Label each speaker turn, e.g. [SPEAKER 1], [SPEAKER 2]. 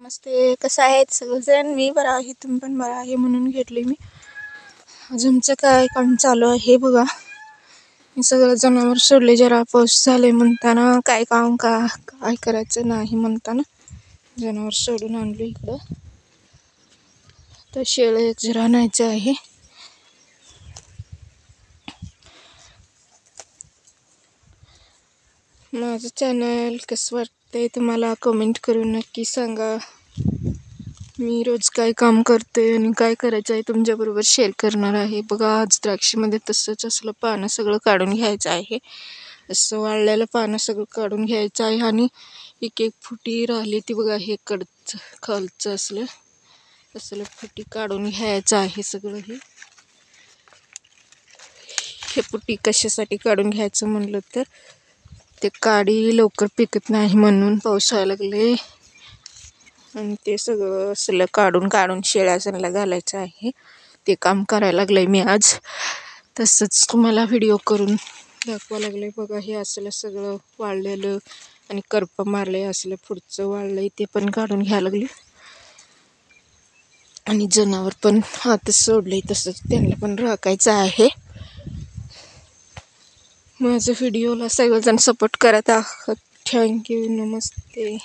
[SPEAKER 1] नमस्ते, कसं आहेत सगळेजण? मी बरा आहे, तुम्ही पण बरा आहे म्हणून घेतली मी. आज आमचं काय काम चालू आहे बघा. मी सगळं जनावर सोडले, जरा पाऊस झाले म्हणताना काय काम काय करायचं नाही म्हणताना जनावर सोडून आणलं इकडं. तर शेळं एक जरा आणायचं आहे. माझं चॅनल कसं वाटतंय तुम्हाला कमेंट करून नक्की सांगा. मी रोज काय काम करते आणि काय करायचं आहे तुमच्याबरोबर शेअर करणार आहे. बघा, आज द्राक्षीमध्ये तसंच असलं पानं सगळं काढून घ्यायचं आहे. असं वाळलेलं पानं सगळं काढून घ्यायचं आहे आणि एक एक फुटी राहिली ती बघा, हे कडचं खालचं असलं फुटी काढून घ्यायचं आहे सगळं. हे फुटी कशासाठी काढून घ्यायचं म्हणलं तर ते काडी लवकर पिकत नाही म्हणून, पाऊस व्हायला लागले आणि ते सगळं असलं काढून शेळ्यासनला घालायचं आहे. ते काम करायला लागलंय मी आज. तसंच तुम्हाला व्हिडिओ करून दाखवा लागले. बघा, हे असलं सगळं वाळलेलं आणि करपं मारले असलं पुढचं वाळलंय ते पण काढून घ्यायला लागले. आणि जनावर पण आतच सोडले, तसंच त्यांना पण राखायचं आहे. माझ्या व्हिडिओला सगळेजण सपोर्ट करत आहात. थँक्यू, नमस्ते.